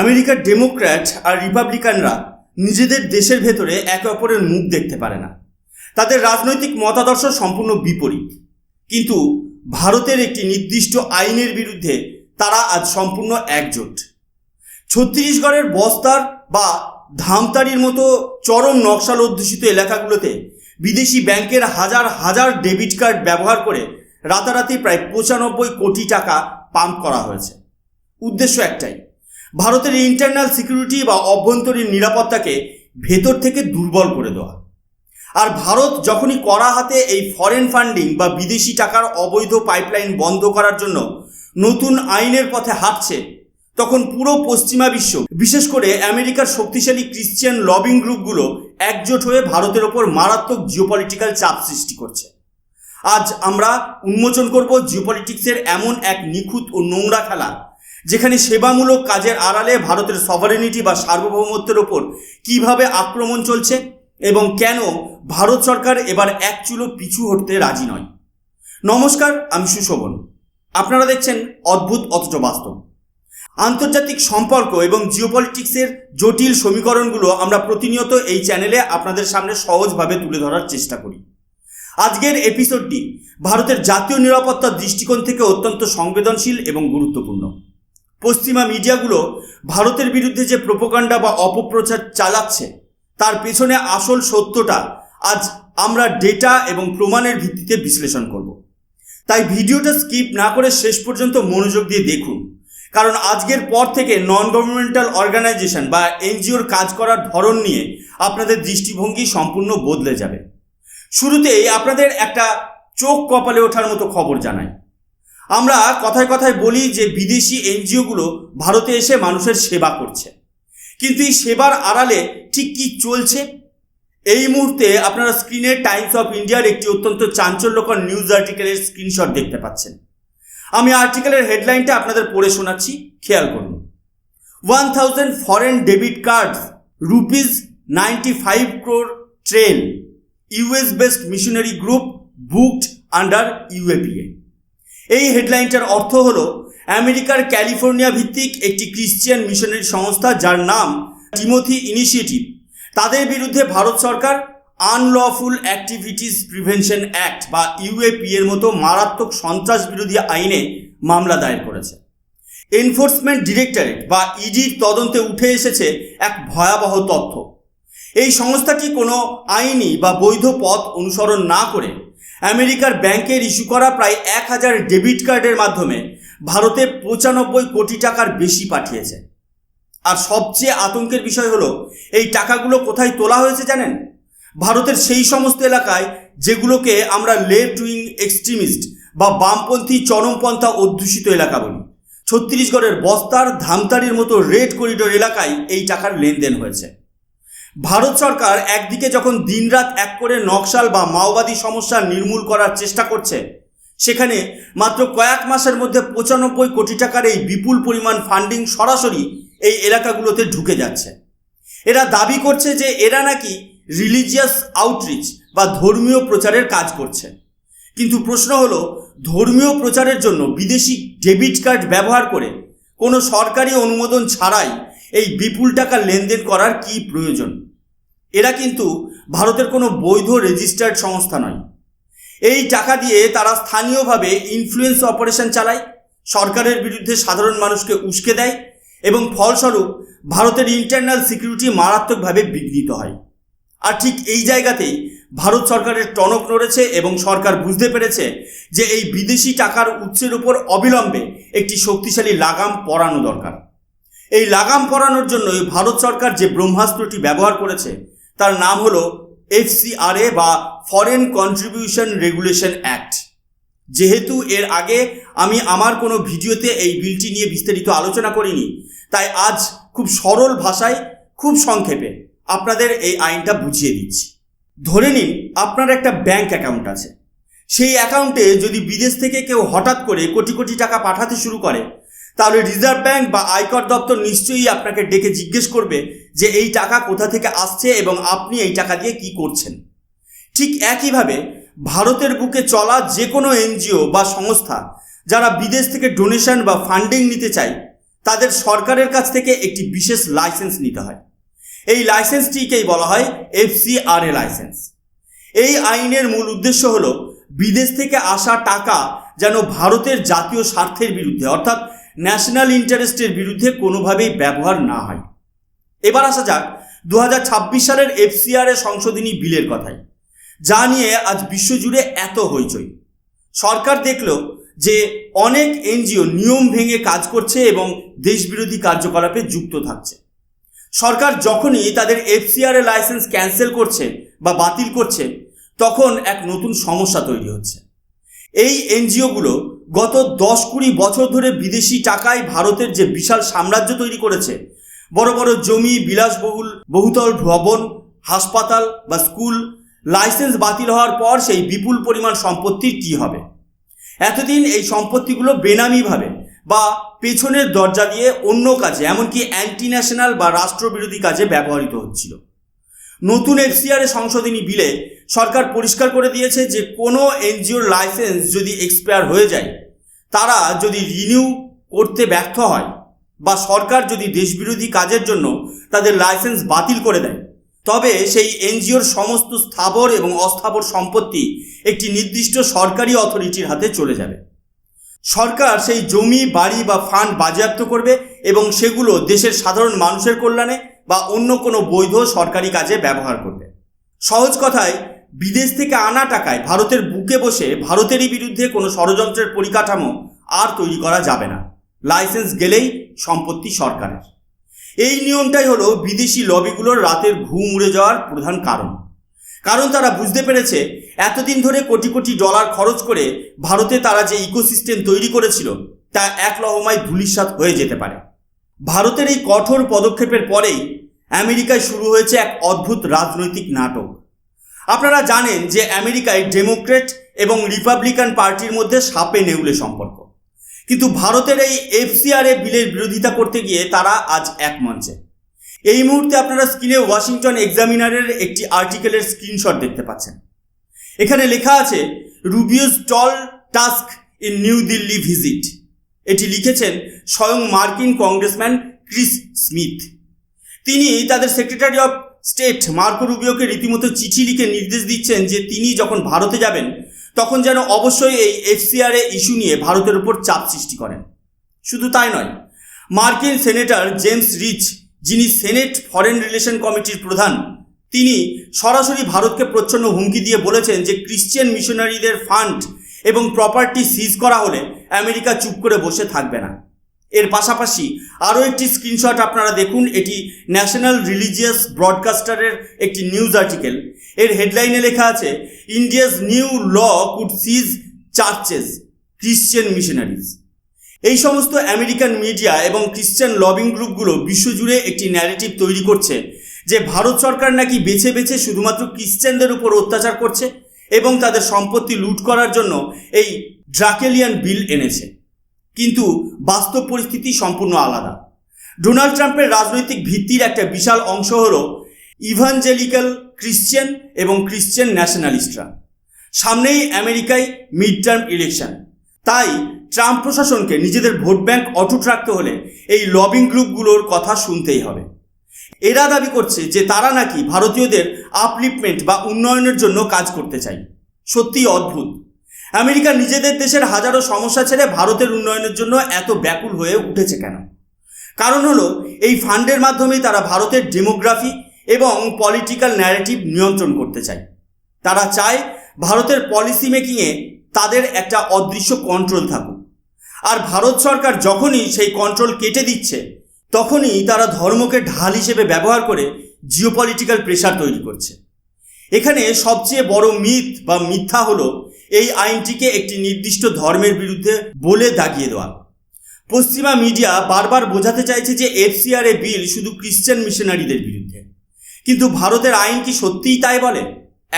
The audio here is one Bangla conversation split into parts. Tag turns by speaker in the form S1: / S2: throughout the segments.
S1: আমেরিকার ডেমোক্র্যাট আর রিপাবলিকানরা নিজেদের দেশের ভেতরে একে অপরের মুখ দেখতে পারে না। তাদের রাজনৈতিক মতাদর্শ সম্পূর্ণ বিপরীত, কিন্তু ভারতের একটি নির্দিষ্ট আইনের বিরুদ্ধে তারা আজ সম্পূর্ণ একজোট। ছত্তিশগড়ের বস্তার বা ধামতারির মতো চরম নকশাল অধ্যুষিত এলাকাগুলোতে বিদেশি ব্যাংকের হাজার হাজার ডেবিট কার্ড ব্যবহার করে রাতারাতি প্রায় 95 কোটি টাকা পাম্প করা হয়েছে। উদ্দেশ্য একটাই, ভারতের ইন্টারনাল সিকিউরিটি বা অভ্যন্তরীণ নিরাপত্তাকে ভেতর থেকে দুর্বল করে দেওয়া। আর ভারত যখনই কড়া হাতে এই ফরেন ফান্ডিং বা বিদেশি টাকার অবৈধ পাইপলাইন বন্ধ করার জন্য নতুন আইনের পথে হাঁটছে, তখন পুরো পশ্চিমা বিশ্ব, বিশেষ করে আমেরিকার শক্তিশালী ক্রিশ্চিয়ান লবিং গ্রুপগুলো একজোট হয়ে ভারতের ওপর মারাত্মক জিওপলিটিক্যাল চাপ সৃষ্টি করছে। আজ আমরা উন্মোচন করব জিওপলিটিক্সের এমন এক নিখুঁত ও নোংরা খেলা, যেখানে সেবামূলক কাজের আড়ালে ভারতের সভারেনিটি বা সার্বভৌমত্বের ওপর কিভাবে আক্রমণ চলছে এবং কেন ভারত সরকার এবার এক চুলো পিছু হটতে রাজি নয়। নমস্কার, আমি সুশোভন। আপনারা দেখছেন অদ্ভুত অথচ বাস্তব। আন্তর্জাতিক সম্পর্ক এবং জিওপলিটিক্সের জটিল সমীকরণগুলো আমরা প্রতিনিয়ত এই চ্যানেলে আপনাদের সামনে সহজভাবে তুলে ধরার চেষ্টা করি। আজকের এপিসোডটি ভারতের জাতীয় নিরাপত্তার দৃষ্টিকোণ থেকে অত্যন্ত সংবেদনশীল এবং গুরুত্বপূর্ণ। পশ্চিমা মিডিয়াগুলো ভারতের বিরুদ্ধে যে প্রোপাগান্ডা বা অপপ্রচার চালাচ্ছে, তার পেছনে আসল সত্যটা আজ আমরা ডেটা এবং প্রমাণের ভিত্তিতে বিশ্লেষণ করব। তাই ভিডিওটা স্কিপ না করে শেষ পর্যন্ত মনোযোগ দিয়ে দেখুন, কারণ আজকের পর থেকে নন গভর্নমেন্টাল অর্গানাইজেশন বা এনজিওর কাজ করার ধরন নিয়ে আপনাদের দৃষ্টিভঙ্গি সম্পূর্ণ বদলে যাবে। শুরুতেই আপনাদের একটা চোখ কপালে ওঠার মতো খবর জানাই। আমরা কথায় কথায় বলি যে বিদেশি এনজিওগুলো ভারতে এসে মানুষের সেবা করছে, কিন্তু এই সেবার আড়ালে ঠিক কি চলছে? এই মুহূর্তে আপনারা স্ক্রিনে টাইমস অফ ইন্ডিয়ার একটি অত্যন্ত চাঞ্চল্যকর নিউজ আর্টিকেলের স্ক্রিনশট দেখতে পাচ্ছেন। আমি আর্টিকেলের হেডলাইনটা আপনাদের পড়ে শোনাচ্ছি, খেয়াল করুন। 1000 foreign debit cards, ₹95 crore trail, US based missionary group booked under UAPA। এই হেডলাইনটার অর্থ হলো, আমেরিকার ক্যালিফোর্নিয়া ভিত্তিক একটি ক্রিশ্চিয়ান মিশনারি সংস্থা, যার নাম টিমোথি ইনিশিয়েটিভ, তাদের বিরুদ্ধে ভারত সরকার আনলফুল অ্যাক্টিভিটিস প্রিভেনশন অ্যাক্ট বা ইউএপি এর মতো মারাত্মক সন্ত্রাস বিরোধী আইনে মামলা দায়ের করেছে। এনফোর্সমেন্ট ডিরেক্টরেট বা ইডির তদন্তে উঠে এসেছে এক ভয়াবহ তথ্য। এই সংস্থাটি কোনো আইনি বা বৈধ পথ অনুসরণ না করে আমেরিকার ব্যাংকের ইস্যু করা প্রায় 1000 ডেবিট কার্ডের মাধ্যমে ভারতে 95 কোটি টাকার বেশি পাঠিয়েছে। আর সবচেয়ে আতঙ্কের বিষয় হলো, এই টাকাগুলো কোথায় তোলা হয়েছে জানেন? ভারতের সেই সমস্ত এলাকায় যেগুলোকে আমরা লেফট উইং এক্সট্রিমিস্ট বা বামপন্থী চরমপন্থা অধ্যুষিত এলাকা বলি। ছত্তিশগড়ের বস্তার, ধামতারির মতো রেড করিডোর এলাকায় এই টাকার লেনদেন হয়েছে। ভারত সরকার একদিকে যখন দিনরাত এক করে নকশাল বা মাওবাদী সমস্যা নির্মূল করার চেষ্টা করছে, সেখানে মাত্র কয়েক মাসের মধ্যে 95 কোটি টাকার এই বিপুল পরিমাণ ফান্ডিং সরাসরি এই এলাকাগুলোতে ঢুকে যাচ্ছে। এরা দাবি করছে যে এরা নাকি রিলিজিয়াস আউটরিচ বা ধর্মীয় প্রচারের কাজ করছে, কিন্তু প্রশ্ন হলো, ধর্মীয় প্রচারের জন্য বিদেশি ডেবিট কার্ড ব্যবহার করে কোনো সরকারি অনুমোদন ছাড়াই এই বিপুল টাকা লেনদেন করার কি প্রয়োজন? এরা কিন্তু ভারতের কোনো বৈধ রেজিস্টার্ড সংস্থা নয়। এই টাকা দিয়ে তারা স্থানীয়ভাবে ইনফ্লুয়েন্স অপারেশন চালায়, সরকারের বিরুদ্ধে সাধারণ মানুষকে উস্কে দেয় এবং ফলস্বরূপ ভারতের ইন্টারনাল সিকিউরিটি মারাত্মকভাবে বিঘ্নিত হয়। আর ঠিক এই জায়গাতেই ভারত সরকারের টনক নড়েছে এবং সরকার বুঝতে পেরেছে যে এই বিদেশি টাকার উৎসের উপর অবিলম্বে একটি শক্তিশালী লাগাম পরানো দরকার। এই লাগাম পরানোর জন্য ভারত সরকার যে ব্রহ্মাস্ত্রটি ব্যবহার করেছে তার নাম হলো FCRA বা ফরেন কন্ট্রিবিউশন রেগুলেশন অ্যাক্ট। যেহেতু এর আগে আমি আমার কোনো ভিডিওতে এই বিলটি নিয়ে বিস্তারিত আলোচনা করিনি, তাই আজ খুব সরল ভাষায়, খুব সংক্ষেপে আপনাদের এই আইনটা বুঝিয়ে দিচ্ছি। ধরে নিন আপনার একটা ব্যাংক অ্যাকাউন্ট আছে। সেই অ্যাকাউন্টে যদি বিদেশ থেকে কেউ হঠাৎ করে কোটি কোটি টাকা পাঠাতে শুরু করে, তাহলে রিজার্ভ ব্যাংক বা আয়কর দপ্তর নিশ্চয়ই আপনাকে ডেকে জিজ্ঞেস করবে যে এই টাকা কোথা থেকে আসছে এবং আপনি এই টাকা দিয়ে কি করছেন। ঠিক একইভাবে ভারতের বুকে চলা যে কোনো এনজিও বা সংস্থা যারা বিদেশ থেকে ডোনেশন বা ফান্ডিং নিতে চায়, তাদের সরকারের কাছ থেকে একটি বিশেষ লাইসেন্স নিতে হয়। এই লাইসেন্সটিকেই বলা হয় FCRA লাইসেন্স। এই আইনের মূল উদ্দেশ্য হলো বিদেশ থেকে আসা টাকা যেন ভারতের জাতীয় স্বার্থের বিরুদ্ধে অর্থাৎ ন্যাশনাল ইন্টারেস্টের বিরুদ্ধে কোনোভাবেই ব্যবহার না হয়। এবার আসা যাক 2026 সালের FCRA সংশোধনী বিলের কথায়, যা নিয়ে আজ বিশ্বজুড়ে এত হইচই। সরকার দেখল যে অনেক NGO নিয়ম ভেঙে কাজ করছে এবং দেশবিরোধী কার্যকলাপে যুক্ত থাকছে। সরকার যখনই তাদের FCRA লাইসেন্স ক্যান্সেল করছে বা বাতিল করছে, তখন এক নতুন সমস্যা তৈরি হচ্ছে। এই NGOগুলো গত 10-20 বছর ধরে বিদেশি টাকায় ভারতের যে বিশাল সাম্রাজ্য তৈরি করেছে, বড় বড় জমি, বিলাসবহুল বহুতল ভবন, হাসপাতাল বা স্কুল, লাইসেন্স বাতিল হওয়ার পর সেই বিপুল পরিমাণ সম্পত্তির কী হবে? এতদিন এই সম্পত্তিগুলো বেনামিভাবে বা পেছনের দরজা দিয়ে অন্য কাজে, এমনকি অ্যান্টি ন্যাশনাল বা রাষ্ট্রবিরোধী কাজে ব্যবহৃত হচ্ছিল। নতুন FCRA সংশোধনী বিলে সরকার পরিষ্কার করে দিয়েছে যে কোনো NGOর লাইসেন্স যদি এক্সপায়ার হয়ে যায়, তারা যদি রিনিউ করতে ব্যর্থ হয় বা সরকার যদি দেশবিরোধী কাজের জন্য তাদের লাইসেন্স বাতিল করে দেয়, তবে সেই NGOর সমস্ত স্থাবর এবং অস্থাবর সম্পত্তি একটি নির্দিষ্ট সরকারি অথরিটির হাতে চলে যাবে। সরকার সেই জমি, বাড়ি বা ফান্ড বাজেয়াপ্ত করবে এবং সেগুলো দেশের সাধারণ মানুষের কল্যাণে বা অন্য কোনো বৈধ সরকারি কাজে ব্যবহার করবে। সহজ কথায়, বিদেশ থেকে আনা টাকায় ভারতের বুকে বসে ভারতেরই বিরুদ্ধে কোনো ষড়যন্ত্রের পরিকাঠামো আর তৈরি করা যাবে না। লাইসেন্স গেলেই সম্পত্তি সরকারের। এই নিয়মটাই হলো বিদেশি লবিগুলোর রাতের ঘুম উড়ে যাওয়ার প্রধান কারণ তারা বুঝতে পেরেছে এতদিন ধরে কোটি কোটি ডলার খরচ করে ভারতে তারা যে ইকোসিস্টেম তৈরি করেছিল তা এক লহমায় ধূলিসাৎ হয়ে যেতে পারে। ভারতের এই কঠোর পদক্ষেপের পরেই আমেরিকায় শুরু হয়েছে এক অদ্ভুত রাজনৈতিক নাটক। আপনারা জানেন যে আমেরিকায় ডেমোক্রেট এবং রিপাবলিকান পার্টির মধ্যে সাপে নেউলে সম্পর্ক, কিন্তু ভারতের এই FCRA বিলের বিরোধিতা করতে গিয়ে তারা আজ এক মঞ্চে। এই মুহূর্তে আপনারা স্ক্রিনে ওয়াশিংটন এক্সামিনারের একটি আর্টিকেলের স্ক্রিনশট দেখতে পাচ্ছেন। এখানে লেখা আছে Rubio's tall task in New Delhi visit. এটি লিখেছেন স্বয়ং মার্কিন কংগ্রেসম্যান ক্রিস স্মিথ। তিনি তাদের সেক্রেটারি অফ স্টেট মার্কো রুবিওকে রীতিমতো চিঠি লিখে নির্দেশ দিচ্ছেন যে তিনি যখন ভারতে যাবেন তখন যেন অবশ্যই এই FCRA ইস্যু নিয়ে ভারতের উপর চাপ সৃষ্টি করেন। শুধু তাই নয়, মার্কিন সেনেটর জেমস রিচ, যিনি সেনেট ফরেন রিলেশন কমিটির প্রধান, তিনি সরাসরি ভারতকে প্রচ্ছন্ন হুমকি দিয়ে বলেছেন যে ক্রিশ্চিয়ান মিশনারিদের ফান্ড এবং প্রপার্টি সিজ করা হলে আমেরিকা চুপ করে বসে থাকবে না। এর পাশাপাশি আরও একটি স্ক্রিনশট আপনারা দেখুন। এটি ন্যাশনাল রিলিজিয়াস ব্রডকাস্টারের একটি নিউজ আর্টিকেল। এর হেডলাইনে লেখা আছে India's new law could seize churches Christian missionaries. এই সমস্ত আমেরিকান মিডিয়া এবং ক্রিশ্চিয়ান লবিং গ্রুপগুলো বিশ্বজুড়ে একটি ন্যারেটিভ তৈরি করছে যে ভারত সরকার নাকি বেছে বেছে শুধুমাত্র ক্রিশ্চিয়ানদের উপর অত্যাচার করছে এবং তাদের সম্পত্তি লুট করার জন্য এই ড্রাকেলিয়ান বিল এনেছে। কিন্তু বাস্তব পরিস্থিতি সম্পূর্ণ আলাদা। ডোনাল্ড ট্রাম্পের রাজনৈতিক ভিত্তির একটা বিশাল অংশ হল ইভাঞ্জেলিক্যাল ক্রিশ্চিয়ান এবং ক্রিশ্চিয়ান ন্যাশনালিস্টরা। সামনেই আমেরিকায় মিড টার্ম ইলেকশন, তাই ট্রাম্প প্রশাসনকে নিজেদের ভোট ব্যাংক অটুট রাখতে হলে এই লবিং গ্রুপগুলোর কথা শুনতেই হবে। এরা দাবি করছে যে তারা নাকি ভারতীয়দের আপলিফমেন্ট বা উন্নয়নের জন্য কাজ করতে চায়। সত্যিই অদ্ভুত। আমেরিকা নিজেদের দেশের হাজারো সমস্যা ছেড়ে ভারতের উন্নয়নের জন্য এত ব্যাকুল হয়ে উঠেছে কেন? কারণ হলো এই ফান্ডের মাধ্যমেই তারা ভারতের ডেমোগ্রাফি এবং পলিটিক্যাল ন্যারেটিভ নিয়ন্ত্রণ করতে চায়। তারা চায় ভারতের পলিসি মেকিংয়ে তাদের একটা অদৃশ্য কন্ট্রোল থাকুক। আর ভারত সরকার যখনই সেই কন্ট্রোল কেটে দিচ্ছে, তখনই তারা ধর্মকে ঢাল হিসেবে ব্যবহার করে জিওপলিটিক্যাল প্রেশার তৈরি করছে। এখানে সবচেয়ে বড় মিথ বা মিথ্যা হলো এই আইনটিকে একটি নির্দিষ্ট ধর্মের বিরুদ্ধে বলে দাগিয়ে দেওয়া। পশ্চিমা মিডিয়া বারবার বোঝাতে চাইছে যে FCRA বিল শুধু ক্রিশ্চিয়ান মিশনারিদের বিরুদ্ধে, কিন্তু ভারতের আইন কি সত্যিই তাই বলে?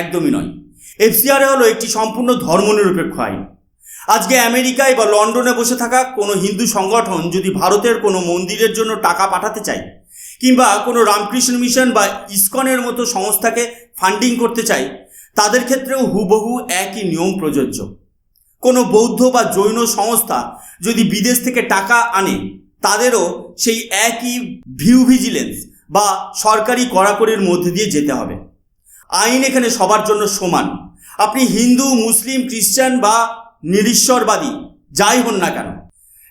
S1: একদমই নয়। FCRA হলো একটি সম্পূর্ণ ধর্মনিরপেক্ষ আইন। আজকে আমেরিকায় বা লন্ডনে বসে থাকা কোনো হিন্দু সংগঠন যদি ভারতের কোনো মন্দিরের জন্য টাকা পাঠাতে চায় কিংবা কোনো রামকৃষ্ণ মিশন বা ইসকনের মতো সংস্থাকে ফান্ডিং করতে চায়, তাদের ক্ষেত্রেও হুবহু একই নিয়ম প্রযোজ্য। কোনো বৌদ্ধ বা জৈন সংস্থা যদি বিদেশ থেকে টাকা আনে, তাদেরও সেই একই ভিজিলেন্স বা সরকারি কড়াকড়ির মধ্যে দিয়ে যেতে হবে। আইন এখানে সবার জন্য সমান। আপনি হিন্দু, মুসলিম, খ্রিস্টান বা নিরীশ্বরবাদী যাই হন না কেন,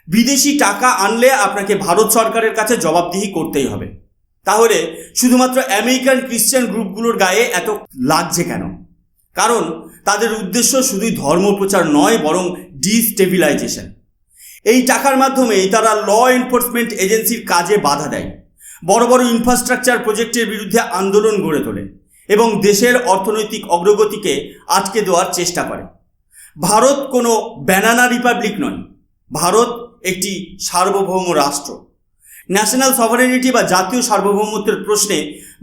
S1: বিদেশি টাকা আনলে আপনাকে ভারত সরকারের কাছে জবাবদিহি করতেই হবে। তাহলে শুধুমাত্র আমেরিকান খ্রিস্টান গ্রুপগুলোর গায়ে এত লাগছে কেন? কারণ তাদের উদ্দেশ্য শুধুই ধর্মপ্রচার নয়, বরং ডিস্টেবিলাইজেশন। এই টাকার মাধ্যমেই তারা ল এনফোর্সমেন্ট এজেন্সির কাজে বাধা দেয়, বড় বড় ইনফ্রাস্ট্রাকচার প্রজেক্টের বিরুদ্ধে আন্দোলন গড়ে তোলে এবং দেশের অর্থনৈতিক অগ্রগতিকে আটকে দেওয়ার চেষ্টা করে। ভারত কোনো ব্যানানা রিপাবলিক নয়, ভারত একটি সার্বভৌম রাষ্ট্র। ন্যাশনাল সভারেনিটি বা জাতীয় সার্বভৌমত্বের প্রশ্নে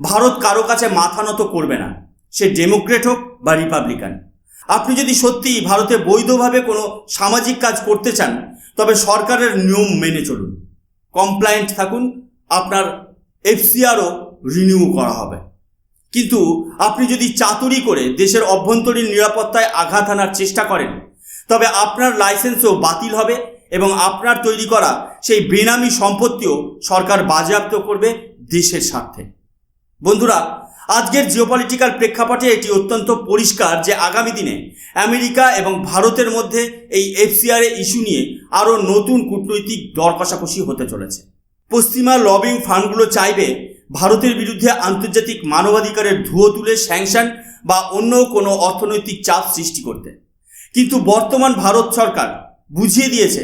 S1: ভারত কারো কাছে মাথা নত করবে না, সে ডেমোক্রেট হোক বা রিপাবলিকান। আপনি যদি সত্যিই ভারতে বৈধভাবে কোনো সামাজিক কাজ করতে চান, তবে সরকারের নিয়ম মেনে চলুন, কমপ্লায়েন্ট থাকুন, আপনার এফসিআরও রিনিউ করা হবে। কিন্তু আপনি যদি চাতুরি করে দেশের অভ্যন্তরীণ নিরাপত্তায় আঘাত আনার চেষ্টা করেন, তবে আপনার লাইসেন্সও বাতিল হবে এবং আপনার তৈরি করা সেই বেনামি সম্পত্তিও সরকার বাজেয়াপ্ত করবে দেশের স্বার্থে। বন্ধুরা, আজকের জিওপলিটিক্যাল প্রেক্ষাপটে এটি অত্যন্ত পরিষ্কার যে আগামী দিনে আমেরিকা এবং ভারতের মধ্যে এই এফসিআর ইস্যু নিয়ে আরও নতুন কূটনৈতিক দর কষাকষি হতে চলেছে। পশ্চিমা লবিং ফান্ডগুলো চাইবে ভারতের বিরুদ্ধে আন্তর্জাতিক মানবাধিকারের ধুয়ো তুলে স্যাংশন বা অন্য কোনো অর্থনৈতিক চাপ সৃষ্টি করতে। কিন্তু বর্তমান ভারত সরকার বুঝিয়ে দিয়েছে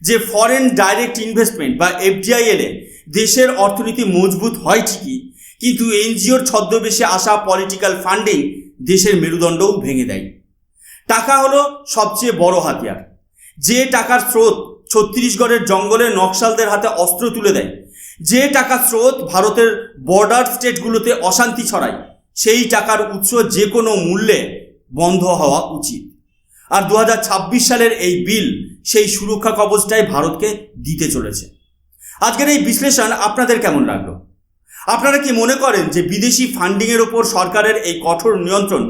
S1: যে ফরেন ডাইরেক্ট ইনভেস্টমেন্ট বা এফডিআই এলে দেশের অর্থনীতি মজবুত হয় ঠিকই, কিন্তু এনজিওর ছদ্মবেশে আসা পলিটিক্যাল ফান্ডিং দেশের মেরুদণ্ডও ভেঙে দেয়। টাকা হলো সবচেয়ে বড় হাতিয়ার। যে টাকার স্রোত ছত্তিশগড়ের জঙ্গলে নকশালদের হাতে অস্ত্র তুলে দেয়, যে টাকার স্রোত ভারতের বর্ডার স্টেটগুলোতে অশান্তি ছড়ায়, সেই টাকার উৎস যে কোনো মূল্যে বন্ধ হওয়া উচিত। আর 2026 সালের এই বিল সেই সুরক্ষা কবচটাই ভারতকে দিতে চলেছে। আজকের এই বিশ্লেষণ আপনাদের কেমন লাগলো? আপনারা কি মনে করেন যে বিদেশি ফান্ডিংয়ের ওপর সরকারের এই কঠোর নিয়ন্ত্রণ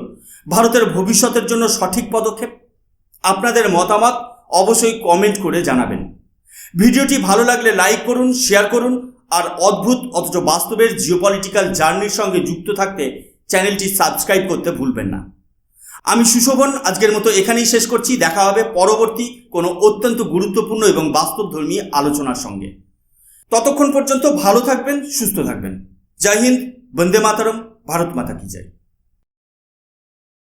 S1: ভারতের ভবিষ্যতের জন্য সঠিক পদক্ষেপ? আপনাদের মতামত অবশ্যই কমেন্ট করে জানাবেন। ভিডিওটি ভালো লাগলে লাইক করুন, শেয়ার করুন, আর অদ্ভুত অথচ বাস্তবের জিওপলিটিক্যাল জার্নির সঙ্গে যুক্ত থাকতে চ্যানেলটি সাবস্ক্রাইব করতে ভুলবেন না। আমি সুশোভন আজকের মতো এখানেই শেষ করছি। দেখা হবে পরবর্তী কোনো অত্যন্ত গুরুত্বপূর্ণ এবং বাস্তবধর্মী আলোচনার সঙ্গে। ততক্ষণ পর্যন্ত ভালো থাকবেন, সুস্থ থাকবেন। জয় হিন্দ, বন্দে মাতরম, ভারত মাতা কি জয়।